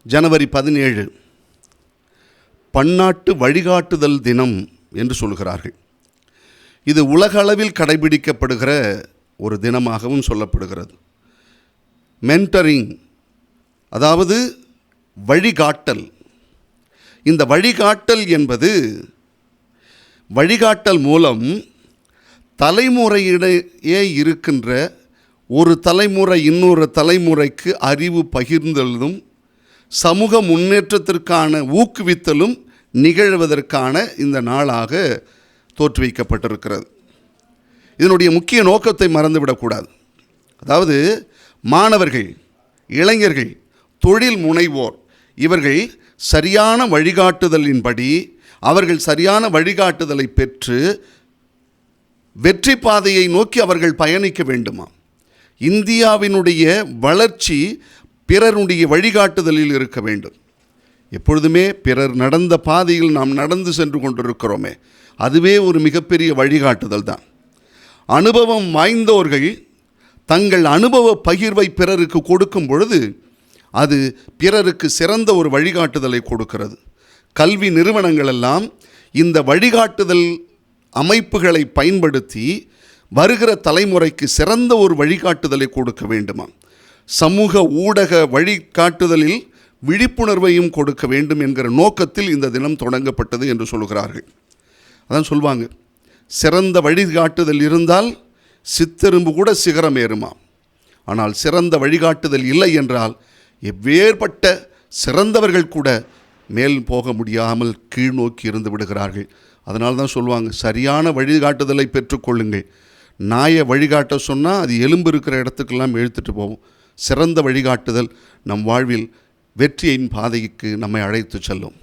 ஜனவரி 17 பன்னாட்டு வழிகாட்டுதல் தினம் என்று சொல்கிறார்கள். இது உலக அளவில் கடைபிடிக்கப்படுகிற ஒரு தினமாகவும் சொல்லப்படுகிறது. மென்டரிங், அதாவது வழிகாட்டல். இந்த வழிகாட்டல் என்பது வழிகாட்டல் மூலம் தலைமுறையிடையே இருக்கின்ற ஒரு தலைமுறை இன்னொரு தலைமுறைக்கு அறிவு பகிர்ந்தலும் சமூக முன்னேற்றத்திற்கான ஊக்குவித்தலும் நிகழ்வதற்கான இந்த நாளாக தோற்றுவிக்கப்பட்டிருக்கிறது. இதனுடைய முக்கிய நோக்கத்தை மறந்துவிடக்கூடாது. அதாவது மாணவர்கள், இளைஞர்கள், தொழில் முனைவோர் இவர்கள் சரியான வழிகாட்டுதலின்படி அவர்கள் சரியான வழிகாட்டுதலை பெற்று வெற்றி பாதையை நோக்கி அவர்கள் பயணிக்க வேண்டுமா? இந்தியாவினுடைய வளர்ச்சி பிறருடைய வழிகாட்டுதலில் இருக்க வேண்டும். எப்பொழுதுமே பிறர் நடந்த பாதையில் நாம் நடந்து சென்று கொண்டிருக்கிறோமே, அதுவே ஒரு மிகப்பெரிய வழிகாட்டுதல் தான். அனுபவம் வாய்ந்தோர்கள் தங்கள் அனுபவ பகிர்வை பிறருக்கு கொடுக்கும் பொழுது அது பிறருக்கு சிறந்த ஒரு வழிகாட்டுதலை கொடுக்கிறது. கல்வி நிறுவனங்கள் எல்லாம் இந்த வழிகாட்டுதல் அமைப்புகளை பயன்படுத்தி வருகிற தலைமுறைக்கு சிறந்த ஒரு வழிகாட்டுதலை கொடுக்க வேண்டுமா? சமூக ஊடக வழிகாட்டுதலில் விழிப்புணர்வையும் கொடுக்க வேண்டும் என்கிற நோக்கத்தில் இந்த தினம் தொடங்கப்பட்டது என்று சொல்கிறார்கள். அதான் சொல்வாங்க, சிறந்த வழிகாட்டுதல் இருந்தால் சித்தெரும்பு கூட சிகரம் ஏறுமா. ஆனால் சிறந்த வழிகாட்டுதல் இல்லை என்றால் எவ்வேற்பட்ட சிறந்தவர்கள் கூட மேல் போக முடியாமல் கீழ் நோக்கி இருந்து விடுகிறார்கள். அதனால தான் சொல்லுவாங்க, சரியான வழிகாட்டுதலை பெற்றுக்கொள்ளுங்கள். நாயை வழிகாட்ட சொன்னால் அது எலும்பு இருக்கிற இடத்துக்கெல்லாம் இழுத்துட்டு போகும். சிறந்த வழிகாட்டுதல் நம் வாழ்வில் வெற்றியின் பாதைக்கு நம்மை அழைத்து செல்லும்.